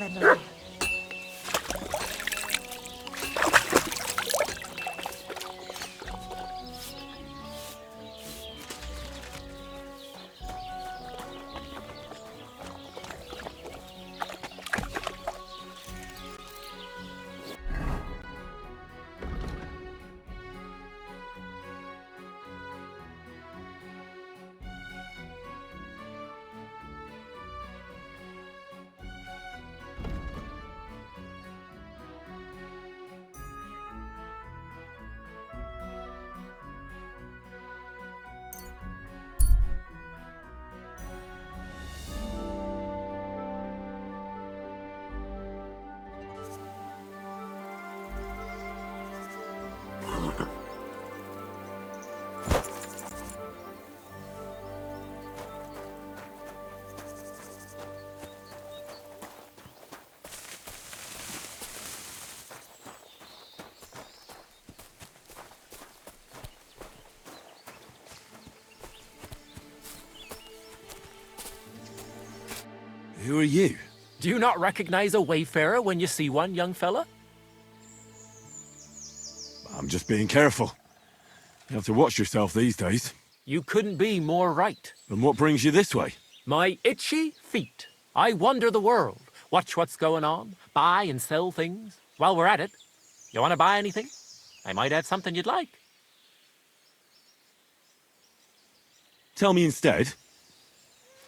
Ave Maria. Who are you? Do you not recognize a wayfarer when you see one, young fella? I'm just being careful. You have to watch yourself these days. You couldn't be more right. And what brings you this way? My itchy feet. I wander the world, watch what's going on, buy and sell things. While we're at it, you want to buy anything? I might have something you'd like. Tell me instead,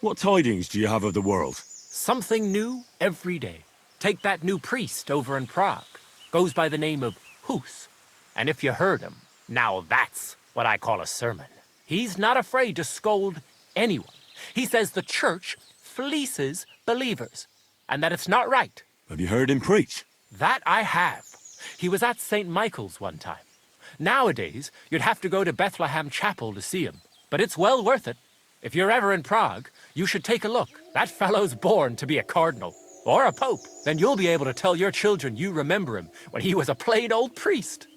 what tidings do you have of the world? Something new every day. Take that new priest over in Prague. Goes by the name of Hus. And if you heard him, now that's what I call a sermon. He's not afraid to scold anyone. He says the church fleeces believers, and that it's not right. Have you heard him preach? That I have. He was at St. Michael's one time. Nowadays, you'd have to go to Bethlehem Chapel to see him, but it's well worth it. If you're ever in Prague, you should take a look. That fellow's born to be a cardinal or a pope. Then you'll be able to tell your children you remember him when he was a plain old priest.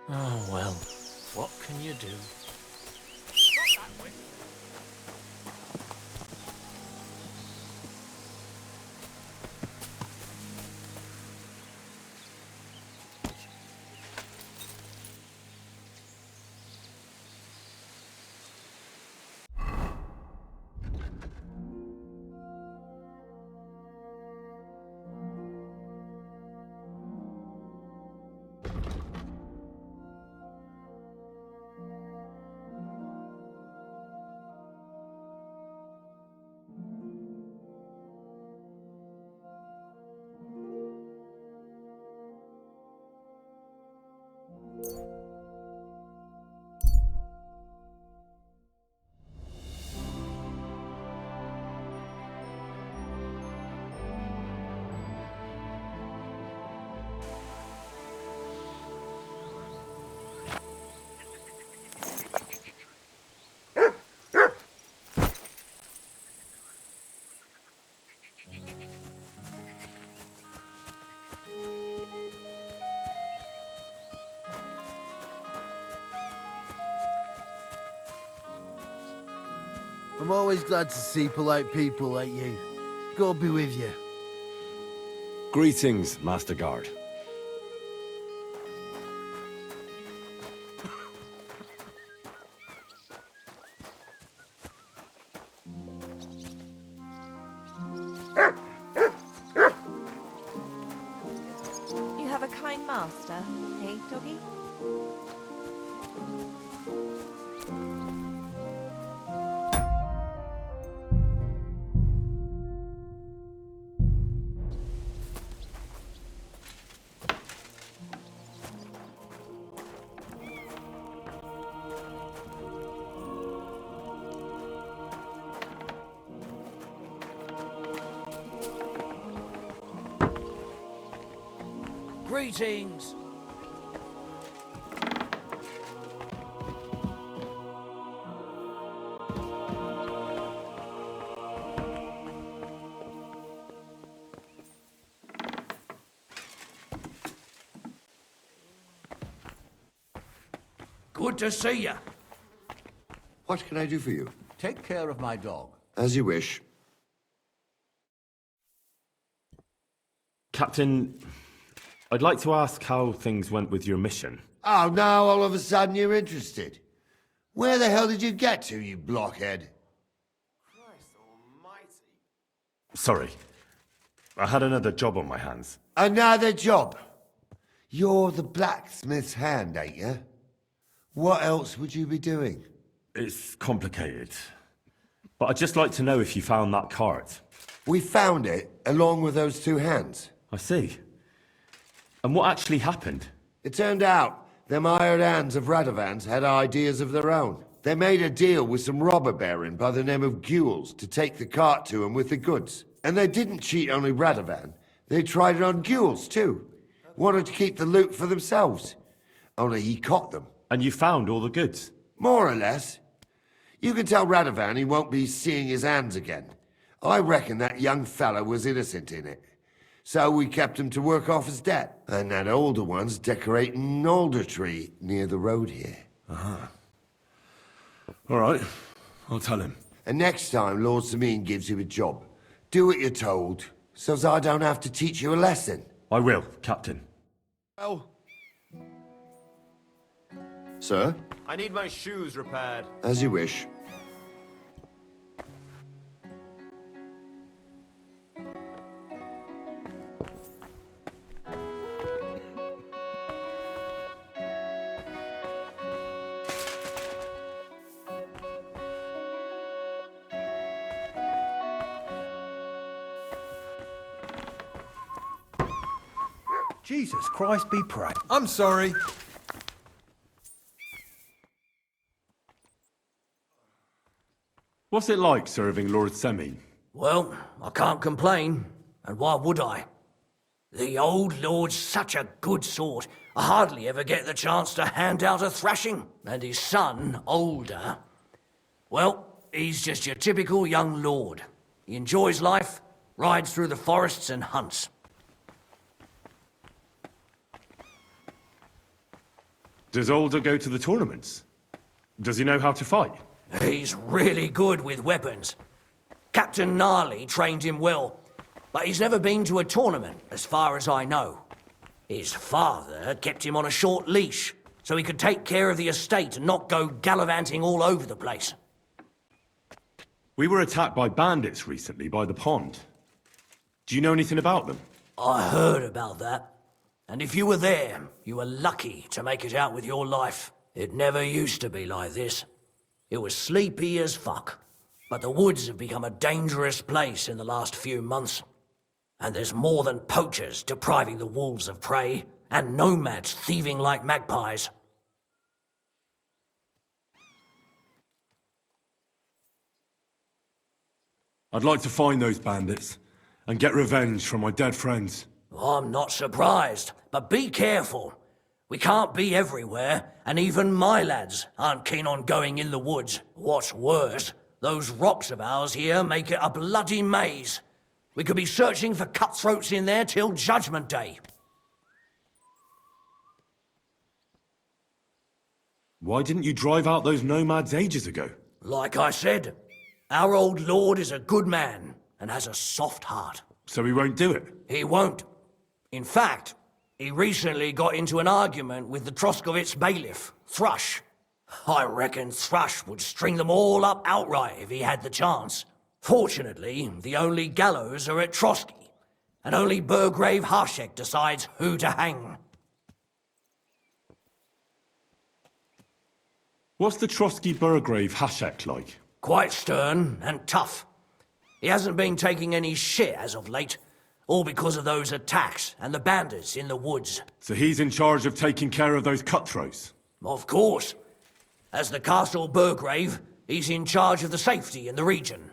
Oh, well, what can you do? I'm always glad to see polite people like you. God be with you. Greetings, Master Guard. You have a kind master, eh, doggy? Greetings! Good to see you. What can I do for you? Take care of my dog. As you wish. Captain, I'd like to ask how things went with your mission. Oh, now all of a sudden you're interested. Where the hell did you get to, you blockhead? Christ almighty. Sorry, I had another job on my hands. Another job? You're the blacksmith's hand, ain't you? What else would you be doing? It's complicated. But I'd just like to know if you found that cart. We found it, along with those two hands. I see. And what actually happened? It turned out them hired hands of Radovans had ideas of their own. They made a deal with some robber baron by the name of Gules to take the cart to him with the goods. And they didn't cheat only Radovan. They tried it on Gules too. Wanted to keep the loot for themselves. Only he caught them. And you found all the goods? More or less. You can tell Radovan he won't be seeing his hands again. I reckon that young fella was innocent in it. So we kept him to work off his debt. And that older one's decorating an alder tree near the road here. All right, I'll tell him. And next time Lord Sameen gives you a job, do what you're told, so's I don't have to teach you a lesson. I will, Captain. Well, Sir? I need my shoes repaired. As you wish. Jesus Christ be praised. I'm sorry. What's it like serving Lord Semine? Well, I can't complain. And why would I? The old lord's such a good sort. I hardly ever get the chance to hand out a thrashing. And his son, older, well, he's just your typical young lord. He enjoys life, rides through the forests and hunts. Does Alder go to the tournaments? Does he know how to fight? He's really good with weapons. Captain Gnarly trained him well, but he's never been to a tournament, as far as I know. His father kept him on a short leash, so he could take care of the estate and not go gallivanting all over the place. We were attacked by bandits recently by the pond. Do you know anything about them? I heard about that. And if you were there, you were lucky to make it out with your life. It never used to be like this. It was sleepy as fuck. But the woods have become a dangerous place in the last few months. And there's more than poachers depriving the wolves of prey, and nomads thieving like magpies. I'd like to find those bandits and get revenge from my dead friends. I'm not surprised, but be careful. We can't be everywhere, and even my lads aren't keen on going in the woods. What's worse, those rocks of ours here make it a bloody maze. We could be searching for cutthroats in there till Judgment Day. Why didn't you drive out those nomads ages ago? Like I said, our old lord is a good man and has a soft heart. So he won't do it? He won't. In fact, he recently got into an argument with the Troskovitz bailiff, Thrush. I reckon Thrush would string them all up outright if he had the chance. Fortunately, the only gallows are at Trotsky, and only Burgrave Harshek decides who to hang. What's the Trotsky Burgrave Hashek like? Quite stern and tough. He hasn't been taking any shit as of late, all because of those attacks and the bandits in the woods. So he's in charge of taking care of those cutthroats? Of course. As the Castle Burgrave, he's in charge of the safety in the region.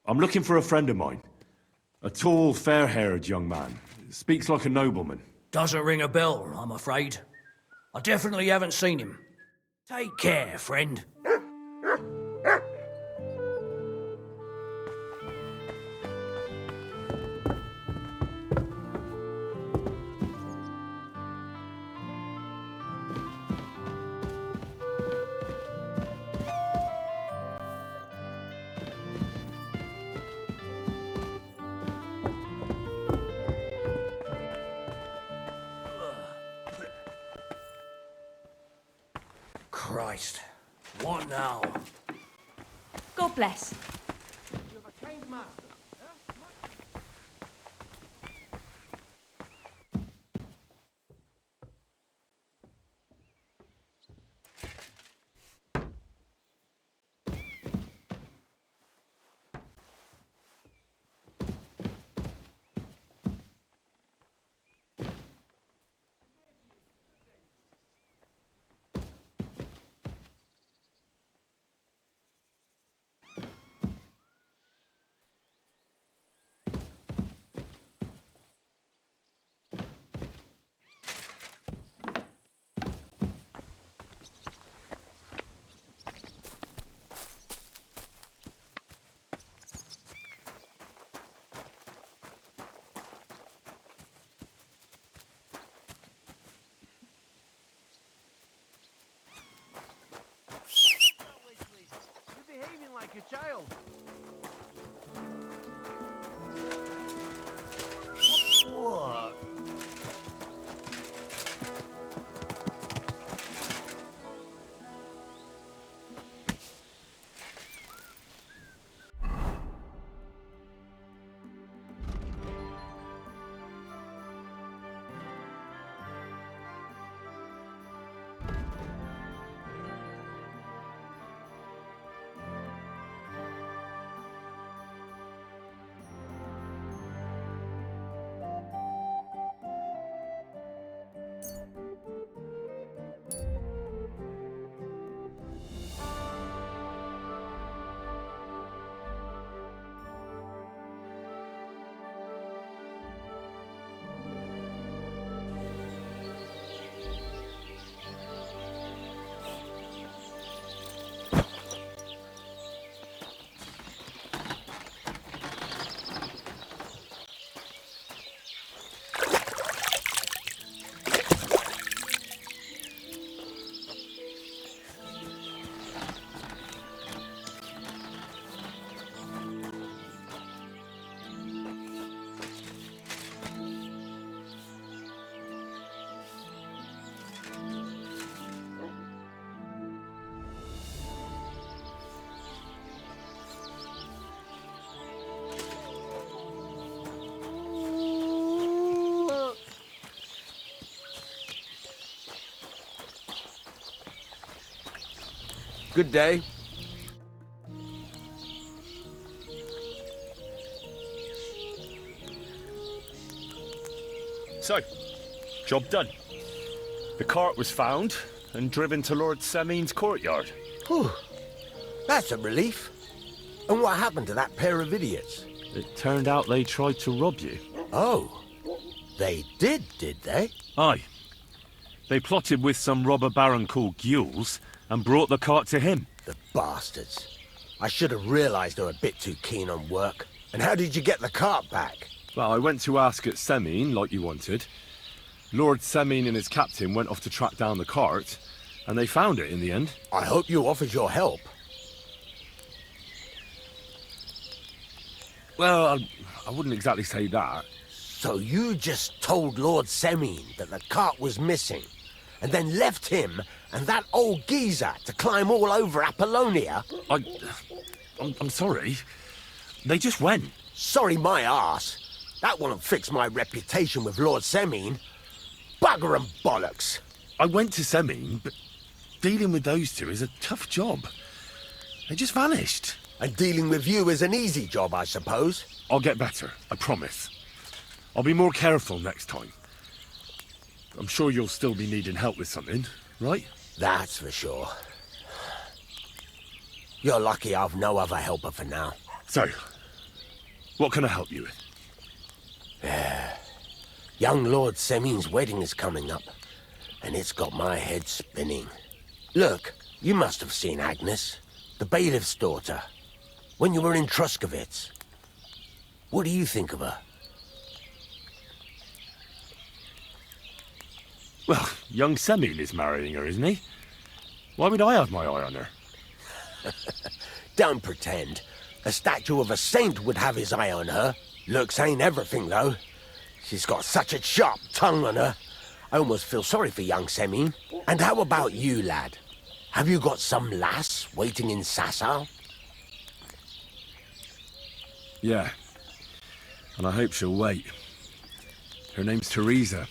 I'm looking for a friend of mine. A tall, fair-haired young man. Speaks like a nobleman. Doesn't ring a bell, I'm afraid. I definitely haven't seen him. Take care, friend. Christ. What now? God bless. Like a child. What? Good day. So, job done. The cart was found and driven to Lord Semin's courtyard. Whew. That's a relief. And what happened to that pair of idiots? It turned out they tried to rob you. Oh. They did they? Aye. They plotted with some robber baron called Gules and brought the cart to him. The bastards. I should have realized they were a bit too keen on work. And how did you get the cart back? Well, I went to ask at Semin, like you wanted. Lord Semin and his captain went off to track down the cart, and they found it in the end. I hope you offered your help. Well, I wouldn't exactly say that. So you just told Lord Semin that the cart was missing, and then left him and that old geezer to climb all over Apollonia? I'm sorry. They just went. Sorry my arse. That won't fix my reputation with Lord Semin. Bugger and bollocks. I went to Semin, but dealing with those two is a tough job. They just vanished. And dealing with you is an easy job, I suppose. I'll get better, I promise. I'll be more careful next time. I'm sure you'll still be needing help with something, right? That's for sure. You're lucky I've no other helper for now. So, what can I help you with? Young Lord Semin's wedding is coming up, and it's got my head spinning. Look, you must have seen Agnes, the bailiff's daughter, when you were in Truscovitz. What do you think of her? Well, young Semin is marrying her, isn't he? Why would I have my eye on her? Don't pretend. A statue of a saint would have his eye on her. Looks ain't everything, though. She's got such a sharp tongue on her. I almost feel sorry for young Semin. And how about you, lad? Have you got some lass waiting in Sasau? Yeah. And I hope she'll wait. Her name's Teresa.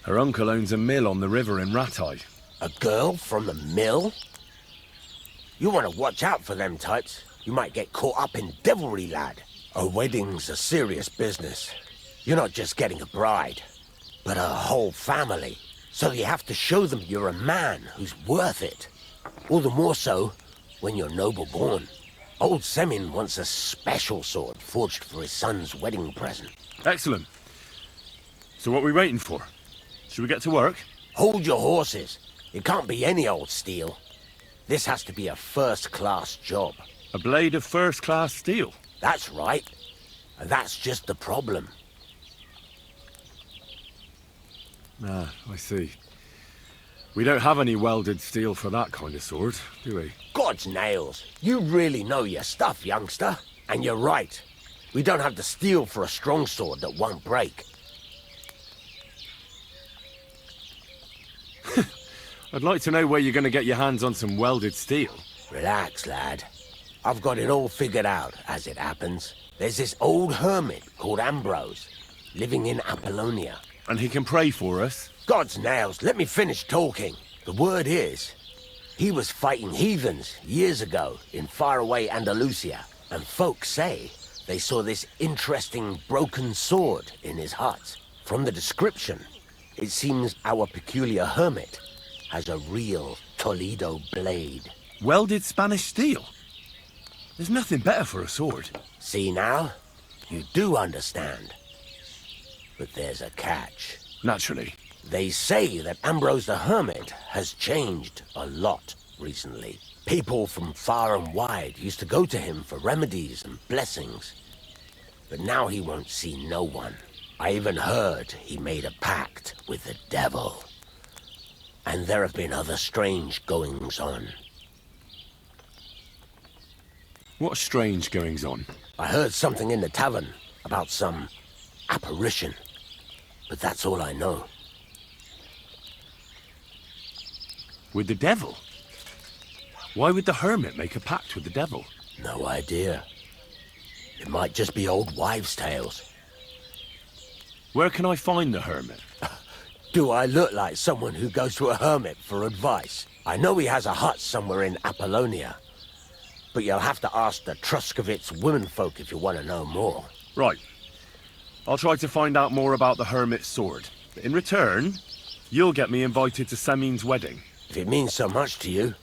Her uncle owns a mill on the river in Ratai. A girl from the mill? You want to watch out for them types. You might get caught up in devilry, lad. A wedding's a serious business. You're not just getting a bride, but a whole family. So you have to show them you're a man who's worth it. All the more so when you're noble born. Old Semin wants a special sword forged for his son's wedding present. Excellent. So what are we waiting for? Should we get to work? Hold your horses. It can't be any old steel. This has to be a first-class job. A blade of first-class steel. That's right. And that's just the problem. Ah, I see. We don't have any welded steel for that kind of sword, do we? God's nails. You really know your stuff, youngster. And you're right. We don't have the steel for a strong sword that won't break. I'd like to know where you're going to get your hands on some welded steel. Relax, lad. I've got it all figured out, as it happens. There's this old hermit called Ambrose, living in Apollonia. And he can pray for us? God's nails, let me finish talking. The word is, he was fighting heathens years ago in faraway Andalusia, and folks say they saw this interesting broken sword in his hut. From the description, it seems our peculiar hermit has a real Toledo blade. Welded Spanish steel? There's nothing better for a sword. See now? You do understand. But there's a catch. Naturally. They say that Ambrose the Hermit has changed a lot recently. People from far and wide used to go to him for remedies and blessings. But now he won't see no one. I even heard he made a pact with the devil. And there have been other strange goings-on. What strange goings-on? I heard something in the tavern about some apparition. But that's all I know. With the devil? Why would the hermit make a pact with the devil? No idea. It might just be old wives' tales. Where can I find the hermit? Do I look like someone who goes to a hermit for advice? I know he has a hut somewhere in Apollonia. But you'll have to ask the Truscovitz womenfolk if you want to know more. Right. I'll try to find out more about the hermit's sword. But in return, you'll get me invited to Semin's wedding. If it means so much to you,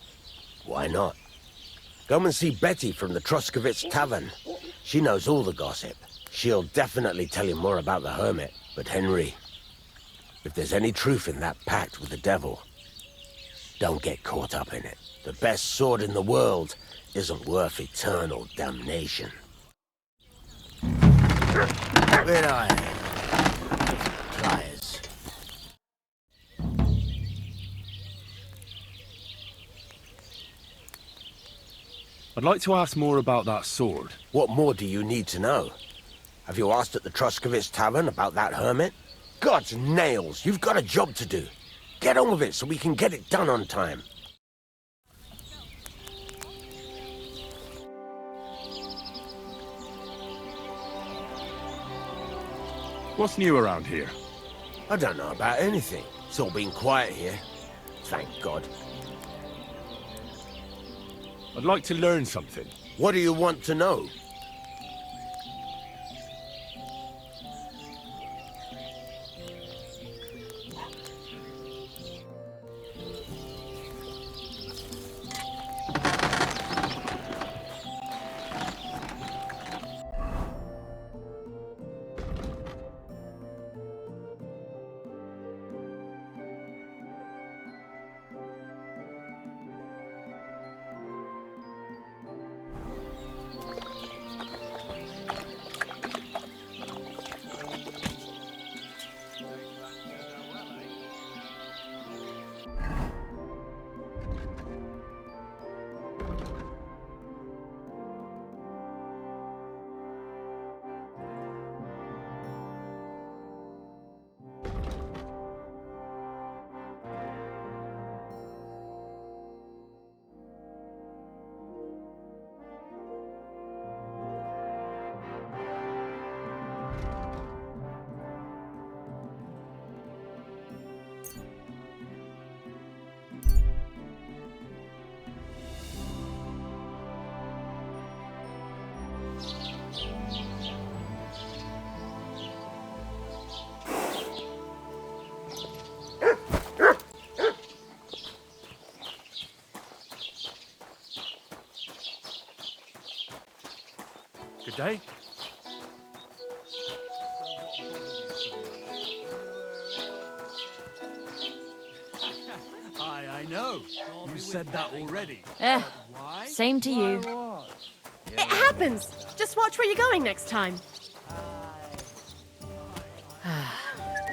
why not? Come and see Betty from the Truscovitz Tavern. She knows all the gossip. She'll definitely tell you more about the hermit. But Henry, if there's any truth in that pact with the devil, don't get caught up in it. The best sword in the world isn't worth eternal damnation. Where are you? Pliers. I'd like to ask more about that sword. What more do you need to know? Have you asked at the Truscovitz Tavern about that hermit? God's nails, you've got a job to do. Get on with it so we can get it done on time. What's new around here? I don't know about anything. It's all been quiet here. Thank God. I'd like to learn something. What do you want to know? eh? I know. You said that already. Same to you. It happens. Just watch where you're going next time.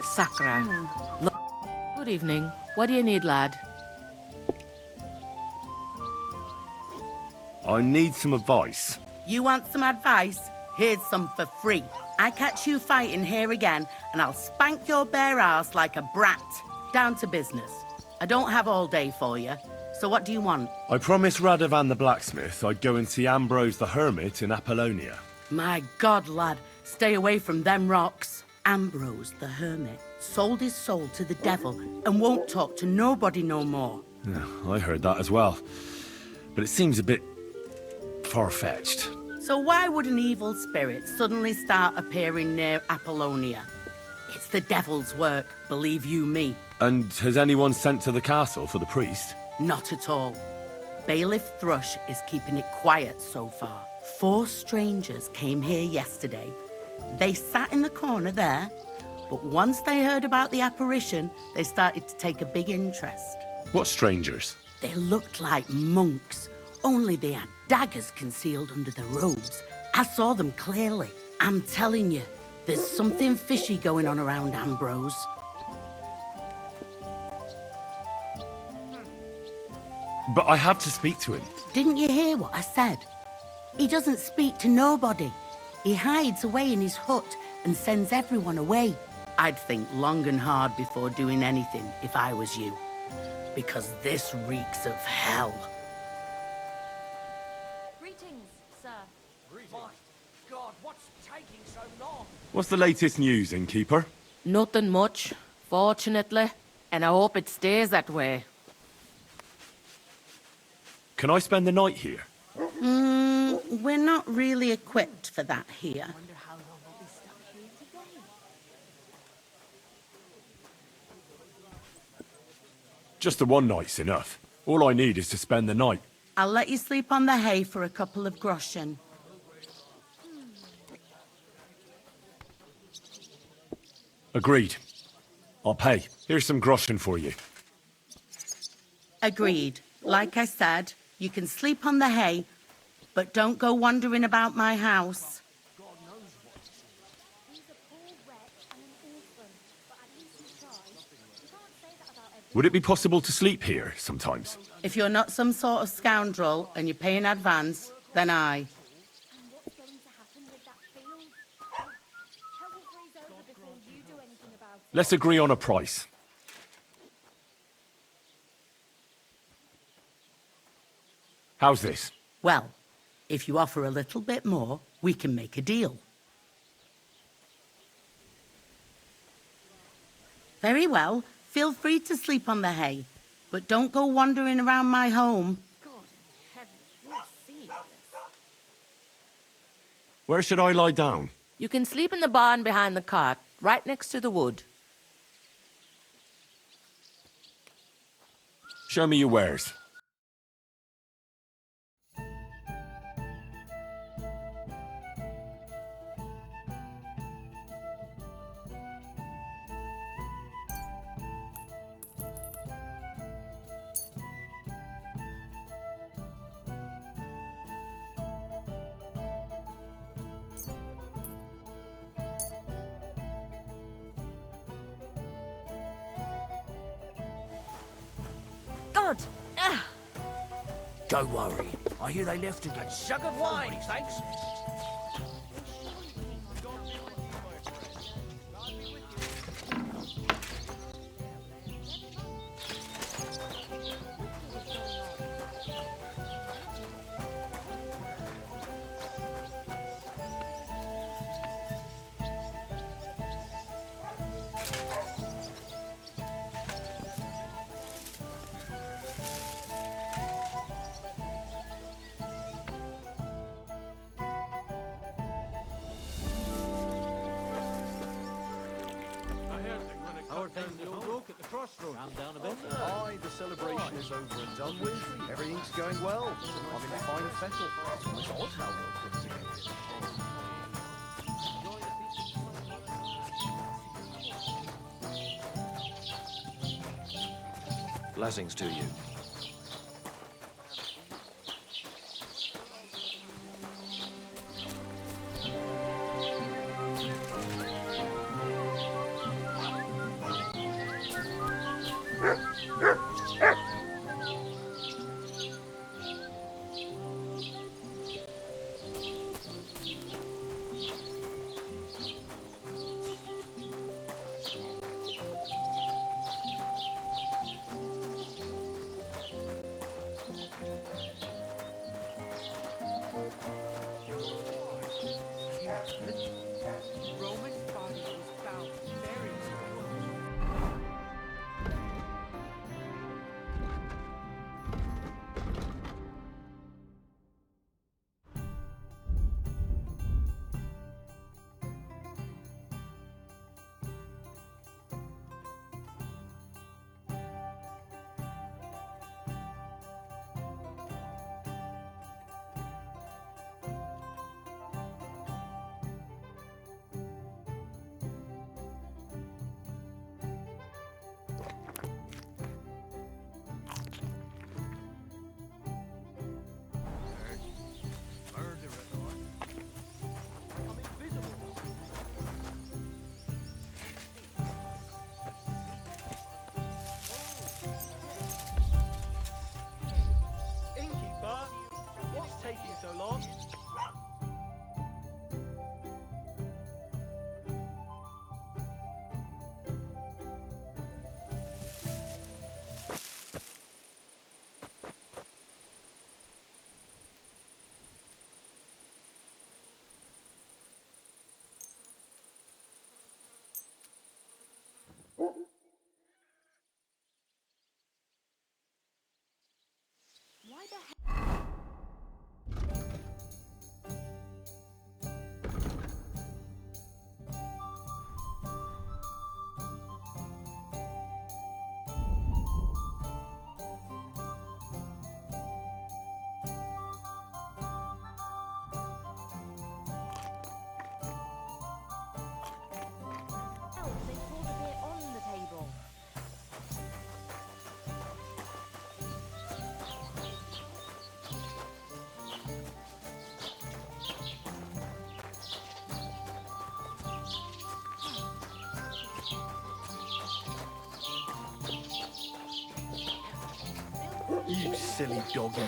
Sakra. Good evening. What do you need, lad? I need some advice. You want some advice? Here's some for free. I catch you fighting here again, and I'll spank your bare ass like a brat. Down to business. I don't have all day for you, so what do you want? I promised Radovan the blacksmith I'd go and see Ambrose the hermit in Apollonia. My God, lad, stay away from them rocks. Ambrose the hermit sold his soul to the devil and won't talk to nobody no more. Yeah, I heard that as well. But it seems a bit far-fetched. So why would an evil spirit suddenly start appearing near Apollonia? It's the devil's work, believe you me. And has anyone sent to the castle for the priest? Not at all. Bailiff Thrush is keeping it quiet so far. 4 strangers came here yesterday. They sat in the corner there, but once they heard about the apparition, they started to take a big interest. What strangers? They looked like monks, only they had daggers concealed under their robes. I saw them clearly. I'm telling you, there's something fishy going on around Ambrose. But I have to speak to him. Didn't you hear what I said? He doesn't speak to nobody. He hides away in his hut and sends everyone away. I'd think long and hard before doing anything if I was you. Because this reeks of hell. Greetings, sir. My God, what's taking so long? What's the latest news, innkeeper? Nothing much, fortunately. And I hope it stays that way. Can I spend the night here? We're not really equipped for that here. Just the one night's enough. All I need is to spend the night. I'll let you sleep on the hay for a couple of groschen. Agreed. I'll pay. Here's some groschen for you. Agreed. Like I said, you can sleep on the hay, but don't go wandering about my house. Would it be possible to sleep here sometimes? If you're not some sort of scoundrel and you pay in advance, then aye. Let's agree on a price. How's this? Well, if you offer a little bit more, we can make a deal. Very well. Feel free to sleep on the hay, but don't go wandering around my home. Where should I lie down? You can sleep in the barn behind the cart, right next to the wood. Show me your wares. God! Ah. Don't worry. I hear they left a good jug of wine, thanks. Aye, the celebration is over and done with. Everything's going well. I'm in the final fettle. It's odd how well things are going. Blessings to you. You silly doggy.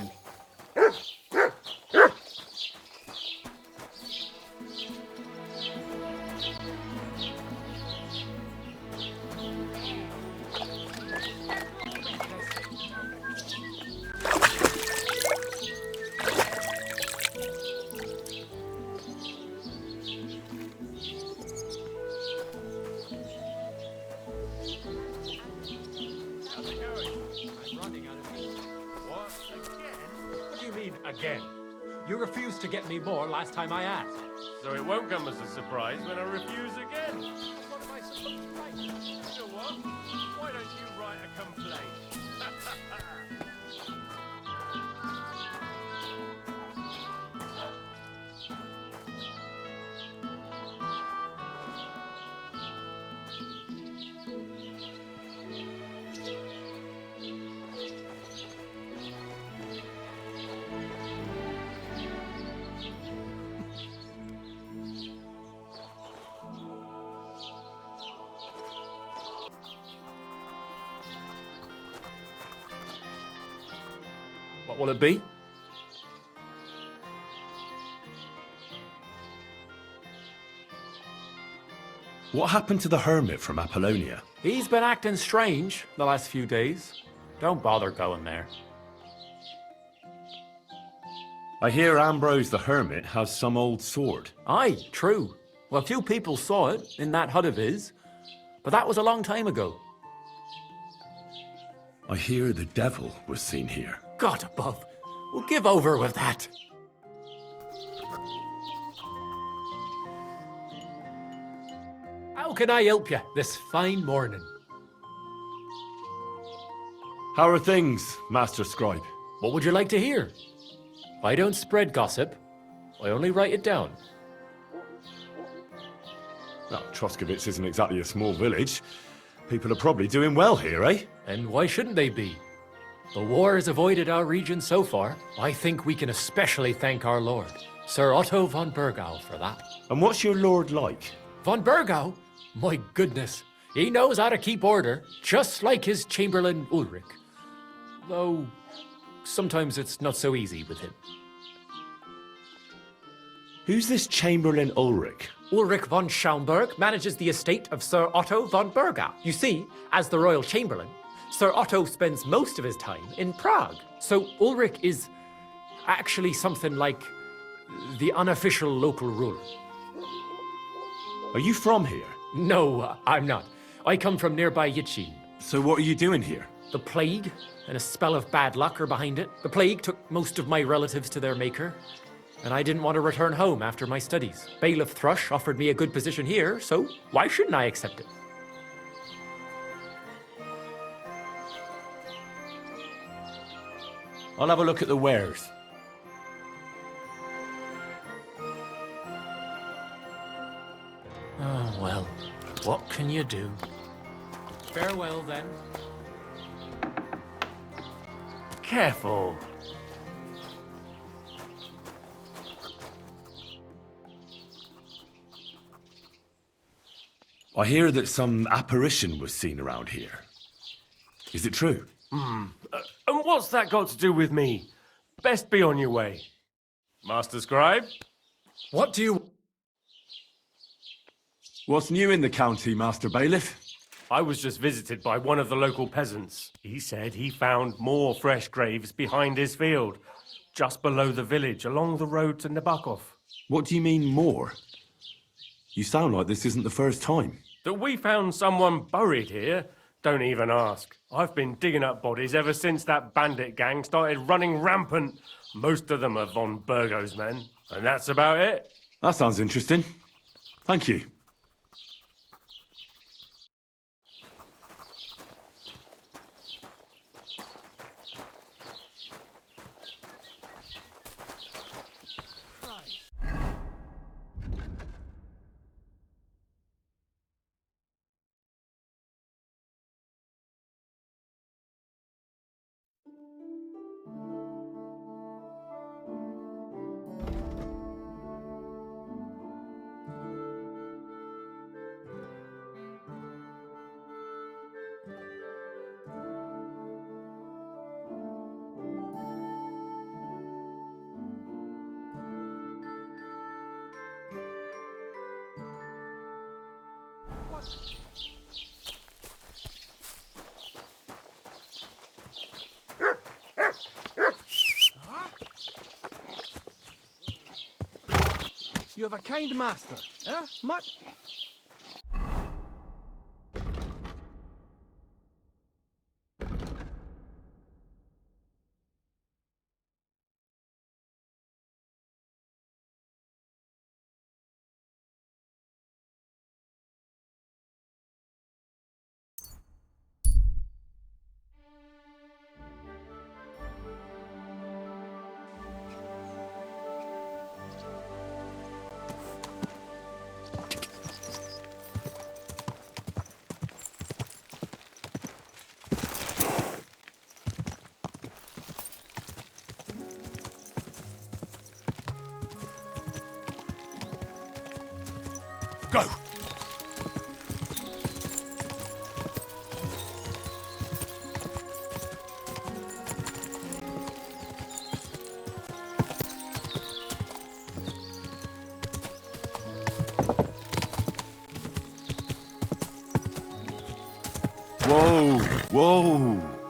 Again. You refused to get me more last time I asked. So it won't come as a surprise when I refuse again. What am I supposed to write? You know what? Why don't you write a complaint? What will it be? What happened to the hermit from Apollonia? He's been acting strange the last few days. Don't bother going there. I hear Ambrose the hermit has some old sword. Aye, true. Well, few people saw it in that hut of his, but that was a long time ago. I hear the devil was seen here. God above. We'll give over with that. How can I help you this fine morning? How are things, Master Scribe? What would you like to hear? I don't spread gossip. I only write it down. Well, Troskovitz isn't exactly a small village. People are probably doing well here, eh? And why shouldn't they be? The war has avoided our region so far. I think we can especially thank our lord, Sir Otto von Burgau, for that. And what's your lord like? Von Burgau? My goodness. He knows how to keep order, just like his Chamberlain Ulrich. Though, sometimes it's not so easy with him. Who's this Chamberlain Ulrich? Ulrich von Schaumburg manages the estate of Sir Otto von Burgau. You see, as the royal chamberlain, Sir Otto spends most of his time in Prague. So Ulrich is actually something like the unofficial local ruler. Are you from here? No, I'm not. I come from nearby Yitchin. So what are you doing here? The plague and a spell of bad luck are behind it. The plague took most of my relatives to their maker, and I didn't want to return home after my studies. Bailiff Thrush offered me a good position here, so why shouldn't I accept it? I'll have a look at the wares. Oh, well, what can you do? Farewell, then. Careful. I hear that some apparition was seen around here. Is it true? And what's that got to do with me? Best be on your way. Master Scribe? What do you... What's new in the county, Master Bailiff? I was just visited by one of the local peasants. He said he found more fresh graves behind his field, just below the village, along the road to Nabokov. What do you mean, more? You sound like this isn't the first time. That we found someone buried here? Don't even ask. I've been digging up bodies ever since that bandit gang started running rampant. Most of them are von Burgau's men, and that's about it. That sounds interesting. Thank you. You have a kind master, eh? Much... Go! Whoa! Whoa!